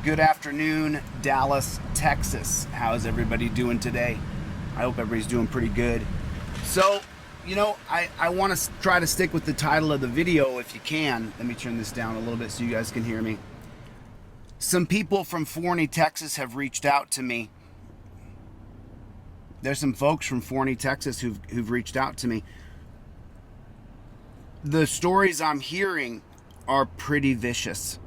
Good afternoon, Dallas, Texas. How's everybody doing today? I hope everybody's doing pretty good. So, I want to try to stick with the title of the video if you can. Let me turn this down a little bit so you guys can hear me. Some people from Forney, Texas have reached out to me. There's some folks from Forney, Texas who've reached out to me. The stories I'm hearing are pretty vicious.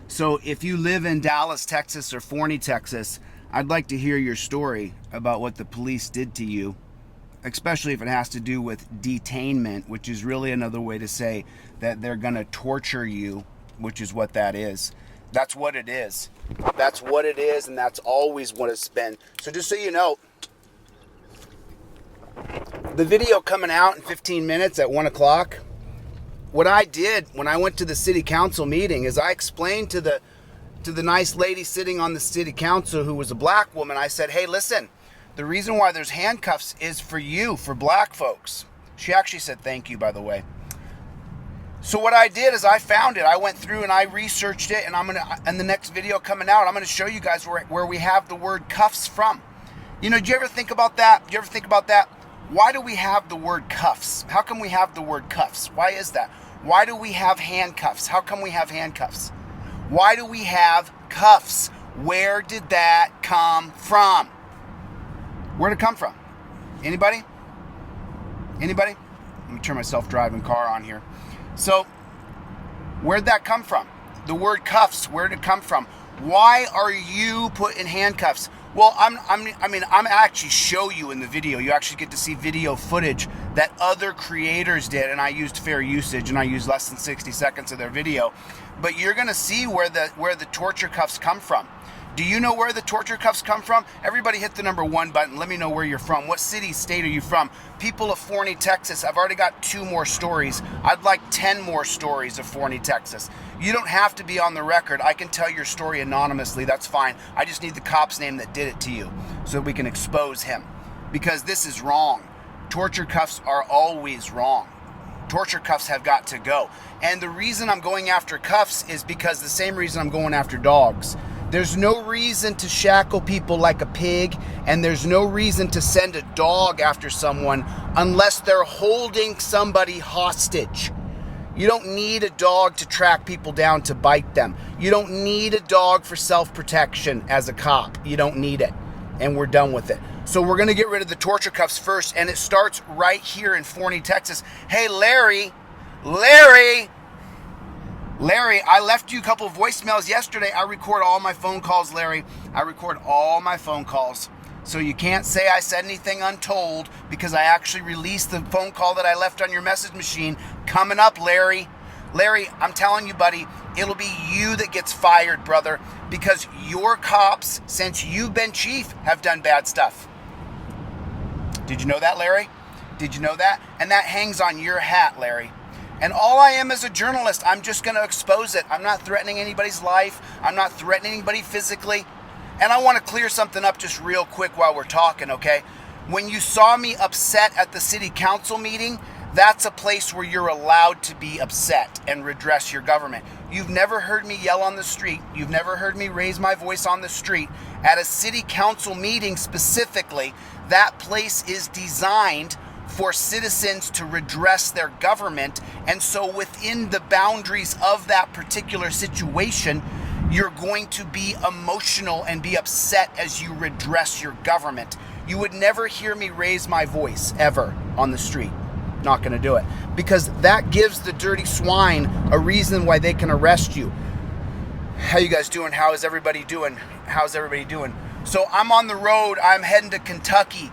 So if you live in Dallas, Texas or Forney, Texas, I'd like to hear your story about what the police did to you, especially if it has to do with detainment, which is really another way to say that they're going to torture you, which is what that is. That's what it is. That's what it is, and that's always what it's been. So just so you know, the video coming out in 15 minutes at 1 o'clock, what I did when I went to the city council meeting is I explained to the nice lady sitting on the city council who was a black woman. I said, hey, listen, the reason why there's handcuffs is for you, for black folks. She actually said thank you, by the way. So what I did is I found it. I went through and I researched it, and in the next video coming out, I'm going to show you guys where we have the word cuffs from. Did you ever think about that? Did you ever think about that? Why do we have the word cuffs? How come we have the word cuffs? Why is that? Why do we have handcuffs? How come we have handcuffs? Why do we have cuffs? Where did that come from? Where did it come from? Anybody? Anybody? Let me turn my self-driving car on here. So, where'd that come from? The word cuffs, where did it come from? Why are you put in handcuffs? Well, I'm actually show you in the video. You actually get to see video footage that other creators did, and I used fair usage, and I used less than 60 seconds of their video. But you're gonna see where the torture cuffs come from. Do you know where the torture cuffs come from? Everybody hit the number 1 button. Let me know where you're from. What city, state are you from? People of Forney, Texas. I've already got 2 more stories. I'd like 10 more stories of Forney, Texas. You don't have to be on the record. I can tell your story anonymously. That's fine. I just need the cop's name that did it to you so that we can expose him. Because this is wrong. Torture cuffs are always wrong. Torture cuffs have got to go. And the reason I'm going after cuffs is because the same reason I'm going after dogs. There's no reason to shackle people like a pig, and there's no reason to send a dog after someone unless they're holding somebody hostage. You don't need a dog to track people down to bite them. You don't need a dog for self-protection as a cop. You don't need it. And we're done with it. So we're going to get rid of the torture cuffs first, and it starts right here in Forney, Texas. Hey, Larry, I left you a couple of voicemails yesterday. I record all my phone calls, Larry. I record all my phone calls. So you can't say I said anything untold because I actually released the phone call that I left on your message machine. Coming up, Larry. Larry, I'm telling you, buddy, it'll be you that gets fired, brother, because your cops, since you've been chief, have done bad stuff. Did you know that, Larry? Did you know that? And that hangs on your hat, Larry. And all I am as a journalist, I'm just going to expose it. I'm not threatening anybody's life. I'm not threatening anybody physically. And I want to clear something up just real quick while we're talking, okay? When you saw me upset at the city council meeting, that's a place where you're allowed to be upset and redress your government. You've never heard me yell on the street. You've never heard me raise my voice on the street. At a city council meeting specifically, that place is designed for citizens to redress their government. And so within the boundaries of that particular situation, you're going to be emotional and be upset as you redress your government. You would never hear me raise my voice ever on the street. Not going to do it, because that gives the dirty swine a reason why they can arrest you. How you guys doing? How is everybody doing? How's everybody doing? So I'm on the road. I'm heading to Kentucky.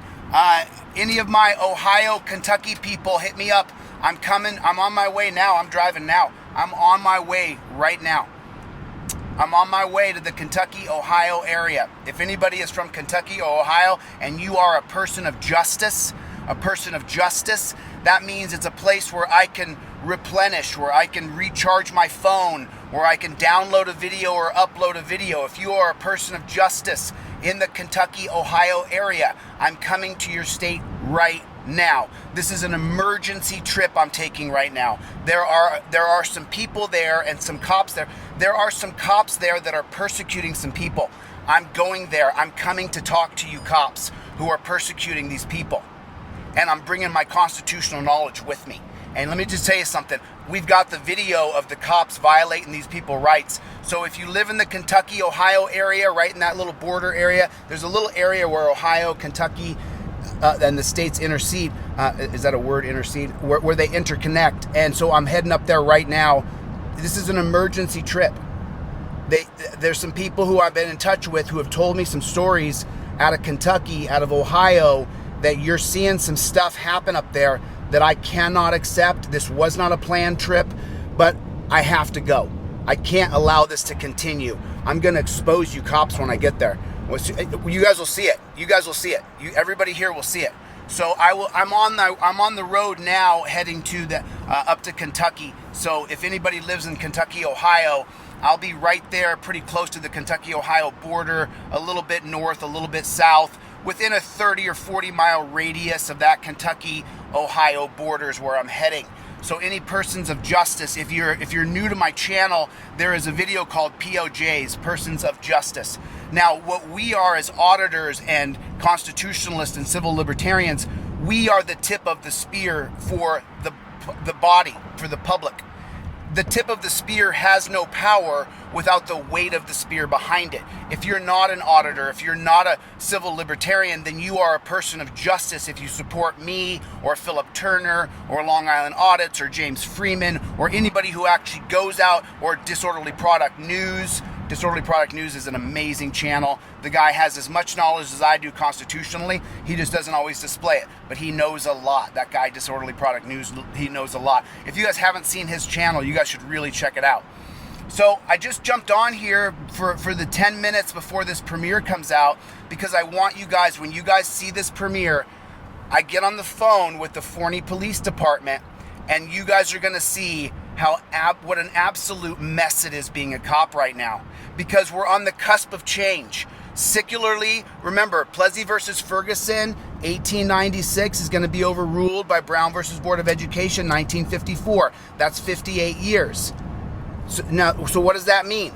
Any of my Ohio, Kentucky people, hit me up. I'm coming. I'm on my way now. I'm driving now. I'm on my way right now. I'm on my way to the Kentucky, Ohio area. If anybody is from Kentucky or Ohio and you are a person of justice, that means it's a place where I can replenish, where I can recharge my phone, where I can download a video or upload a video. If you are a person of justice in the Kentucky, Ohio area, I'm coming to your state right now. This is an emergency trip I'm taking right now. There are some people there and some cops there. There are some cops there that are persecuting some people. I'm going there. I'm coming to talk to you cops who are persecuting these people. And I'm bringing my constitutional knowledge with me. And let me just tell you something. We've got the video of the cops violating these people's rights. So if you live in the Kentucky, Ohio area, right in that little border area, there's a little area where Ohio, Kentucky, and the states intercede. Is that a word, intercede? Where they interconnect. And so I'm heading up there right now. This is an emergency trip. There's some people who I've been in touch with who have told me some stories out of Kentucky, out of Ohio, that you're seeing some stuff happen up there that I cannot accept. This was not a planned trip, but I have to go. I can't allow this to continue. I'm going to expose you cops when I get there. You guys will see it. You guys will see it. Everybody here will see it. So I'm on the road now, heading to the up to Kentucky. So if anybody lives in Kentucky, Ohio, I'll be right there, pretty close to the Kentucky-Ohio border, a little bit north, a little bit south, within a 30 or 40 mile radius of that Kentucky-Ohio border is where I'm heading. So any persons of justice, if you're new to my channel, there is a video called POJs, Persons of Justice. Now, what we are as auditors and constitutionalists and civil libertarians, we are the tip of the spear for the body, for the public. The tip of the spear has no power without the weight of the spear behind it. If you're not an auditor, if you're not a civil libertarian, then you are a person of justice if you support me or Philip Turner or Long Island Audits or James Freeman or anybody who actually goes out, or Disorderly Product News. Disorderly Product News is an amazing channel. The guy has as much knowledge as I do constitutionally. He just doesn't always display it, but he knows a lot. That guy, Disorderly Product News, he knows a lot. If you guys haven't seen his channel, you guys should really check it out. So I just jumped on here for the 10 minutes before this premiere comes out, because I want you guys, when you guys see this premiere, I get on the phone with the Forney Police Department, and you guys are going to see what an absolute mess it is being a cop right now, because we're on the cusp of change. Secularly, remember, Plessy versus Ferguson, 1896 is going to be overruled by Brown versus Board of Education, 1954. That's 58 years. So what does that mean?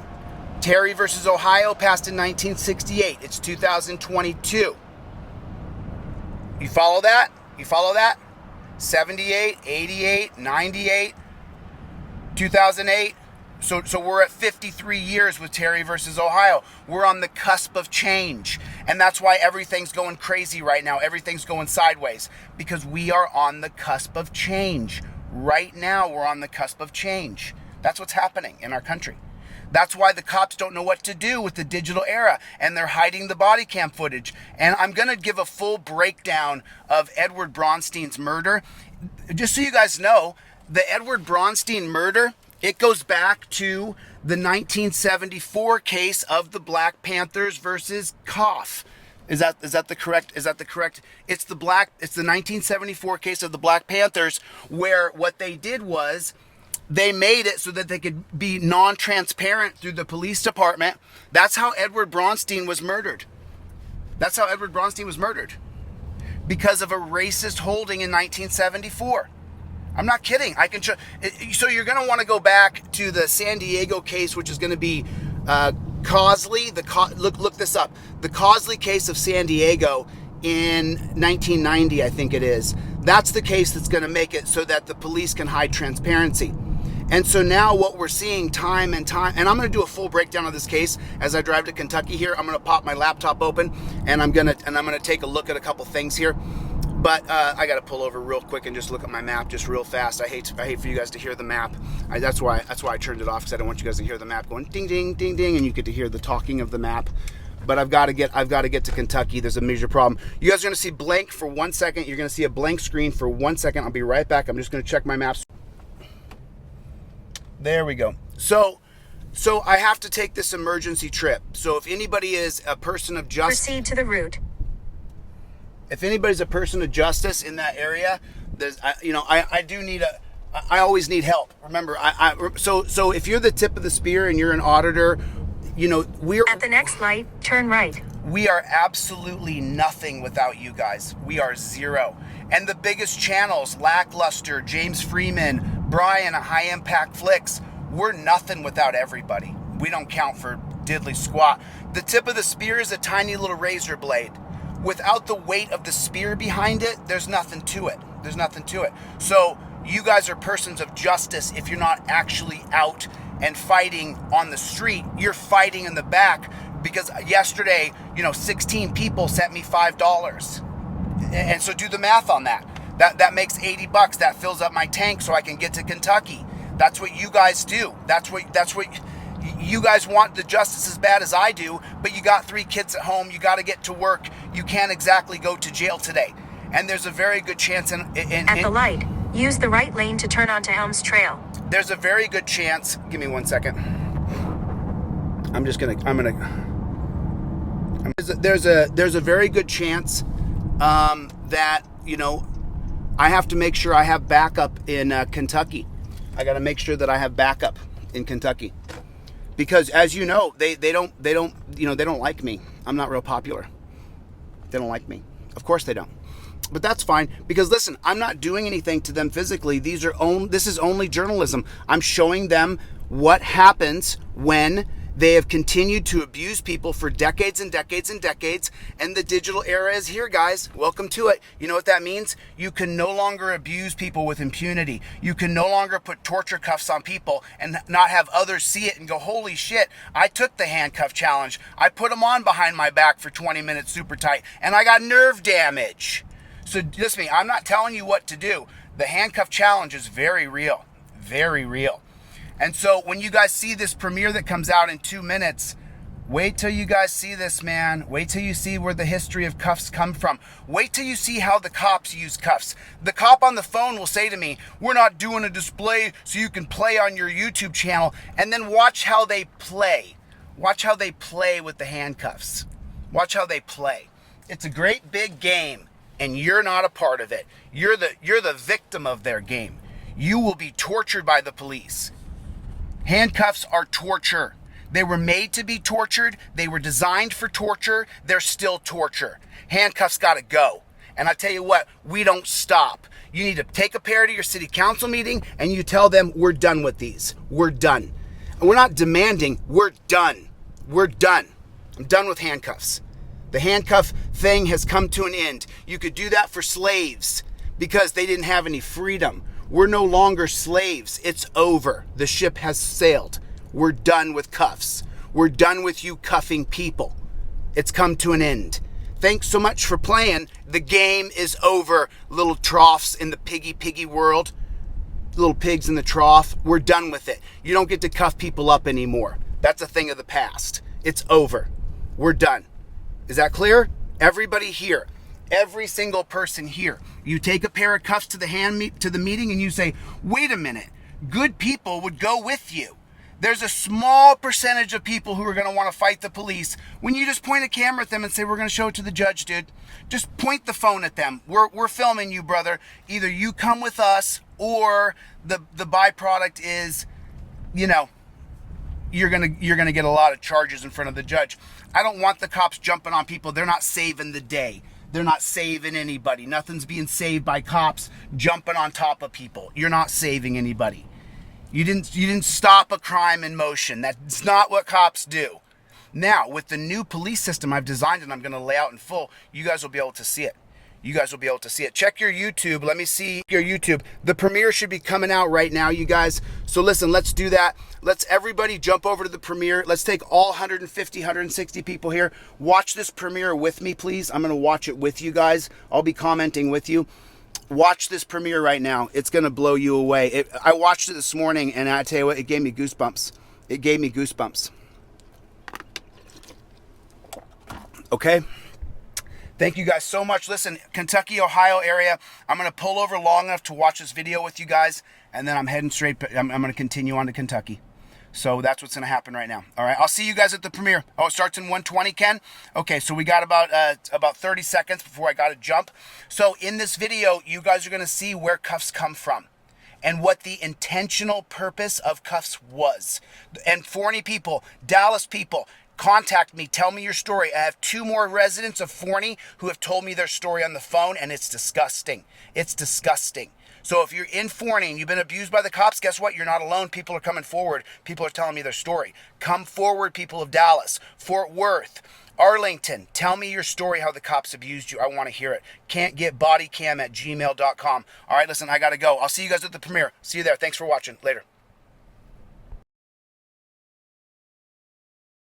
Terry versus Ohio passed in 1968. It's 2022. You follow that? You follow that? 78, 88, 98, 2008. So we're at 53 years with Terry versus Ohio. We're on the cusp of change. And that's why everything's going crazy right now. Everything's going sideways. Because we are on the cusp of change. Right now, we're on the cusp of change. That's what's happening in our country. That's why the cops don't know what to do with the digital era, and they're hiding the body cam footage. And I'm going to give a full breakdown of Edward Bronstein's murder. Just so you guys know, the Edward Bronstein murder, it goes back to the 1974 case of the Black Panthers versus Koff. Is that the correct? It's the 1974 case of the Black Panthers, where what they did was they made it so that they could be non-transparent through the police department. That's how Edward Bronstein was murdered. Because of a racist holding in 1974. I'm not kidding. I can show. So you're going to want to go back to the San Diego case, which is going to be Cosley. Look this up. The Cosley case of San Diego in 1990, I think it is. That's the case that's going to make it so that the police can hide transparency. And so now what we're seeing time and time, and I'm going to do a full breakdown of this case as I drive to Kentucky here. I'm going to pop my laptop open, and I'm going to take a look at a couple things here. But I got to pull over real quick and just look at my map just real fast. I hate for you guys to hear the map. That's why I turned it off, because I don't want you guys to hear the map going ding ding ding ding, and you get to hear the talking of the map. But I've got to get to Kentucky. There's a major problem. You guys are going to see blank for 1 second. You're going to see a blank screen for 1 second. I'll be right back. I'm just going to check my maps. There we go. So I have to take this emergency trip. So if anybody is a person of justice, proceed to the route. If anybody's a person of justice in that area, I always need help. Remember, so if you're the tip of the spear and you're an auditor, we're at the next light, turn right. We are absolutely nothing without you guys. We are zero. And the biggest channels, Lackluster, James Freeman, Brian, High Impact Flicks, we're nothing without everybody. We don't count for diddly squat. The tip of the spear is a tiny little razor blade. Without the weight of the spear behind it, there's nothing to it. There's nothing to it. So you guys are persons of justice if you're not actually out and fighting on the street. You're fighting in the back because yesterday, 16 people sent me $5. And so do the math on that. That makes $80. That fills up my tank so I can get to Kentucky. That's what you guys do. That's what you guys want the justice as bad as I do, but you got 3 kids at home. You got to get to work. You can't exactly go to jail today. And there's a very good chance at the light, use the right lane to turn onto Elms Trail. There's a very good chance. Give me 1 second. There's a very good chance that, I have to make sure I have backup in Kentucky. I got to make sure that I have backup in Kentucky. Because as you know, they don't like me. I'm not real popular. They don't like me. Of course they don't. But that's fine, because listen, I'm not doing anything to them physically. This is only journalism. I'm showing them what happens when they have continued to abuse people for decades and decades and decades, and the digital era is here, guys. Welcome to it. You know what that means? You can no longer abuse people with impunity. You can no longer put torture cuffs on people and not have others see it and go, holy shit, I took the handcuff challenge. I put them on behind my back for 20 minutes super tight, and I got nerve damage. So listen to me, I'm not telling you what to do. The handcuff challenge is very real, very real. And so when you guys see this premiere that comes out in 2 minutes, wait till you guys see this, man. Wait till you see where the history of cuffs come from. Wait till you see how the cops use cuffs. The cop on the phone will say to me, we're not doing a display so you can play on your YouTube channel. And then watch how they play. Watch how they play with the handcuffs. Watch how they play. It's a great big game, and you're not a part of it. You're the victim of their game. You will be tortured by the police. Handcuffs are torture. They were made to be tortured. They were designed for torture. They're still torture. Handcuffs got to go. And I tell you what, we don't stop. You need to take a pair to your city council meeting and you tell them we're done with these. We're done. And we're not demanding, we're done. We're done. I'm done with handcuffs. The handcuff thing has come to an end. You could do that for slaves because they didn't have any freedom. We're no longer slaves. It's over. The ship has sailed. We're done with cuffs. We're done with you cuffing people. It's come to an end. Thanks so much for playing. The game is over. Little troughs in the piggy world. Little pigs in the trough. We're done with it. You don't get to cuff people up anymore. That's a thing of the past. It's over. We're done. Is that clear? Everybody here. Every single person here. You take a pair of cuffs to the meeting and you say, wait a minute, good people would go with you. There's a small percentage of people who are going to want to fight the police. When you just point a camera at them and say, we're going to show it to the judge, dude, just point the phone at them. We're filming you, brother. Either you come with us or the byproduct is, you're gonna get a lot of charges in front of the judge. I don't want the cops jumping on people. They're not saving the day. They're not saving anybody. Nothing's being saved by cops jumping on top of people. You're not saving anybody. You didn't stop a crime in motion. That's not what cops do. Now, with the new police system I've designed and I'm going to lay out in full, you guys will be able to see it. You guys will be able to see it. Check your YouTube. Let me see your YouTube. The premiere should be coming out right now, you guys. So listen, let's do that. Let's everybody jump over to the premiere. Let's take all 150, 160 people here. Watch this premiere with me, please. I'm going to watch it with you guys. I'll be commenting with you. Watch this premiere right now. It's going to blow you away. I watched it this morning, and I tell you what, it gave me goosebumps. It gave me goosebumps. Okay? Thank you guys so much. Listen, Kentucky, Ohio area, I'm going to pull over long enough to watch this video with you guys, and then I'm heading straight, I'm going to continue on to Kentucky. So that's what's going to happen right now. All right, I'll see you guys at the premiere. Oh, it starts in 1:20, Ken? Okay, so we got about 30 seconds before I got to jump. So in this video, you guys are going to see where cuffs come from and what the intentional purpose of cuffs was. And Forney people, Dallas people, Contact me. Tell me your story. I have 2 more residents of Forney who have told me their story on the phone, and it's disgusting. It's disgusting. So if you're in Forney and you've been abused by the cops, guess what? You're not alone. People are coming forward. People are telling me their story. Come forward, people of Dallas, Fort Worth, Arlington. Tell me your story, how the cops abused you. I want to hear it. Can'tgetbodycam@gmail.com. All right, listen, I got to go. I'll see you guys at the premiere. See you there. Thanks for watching. Later.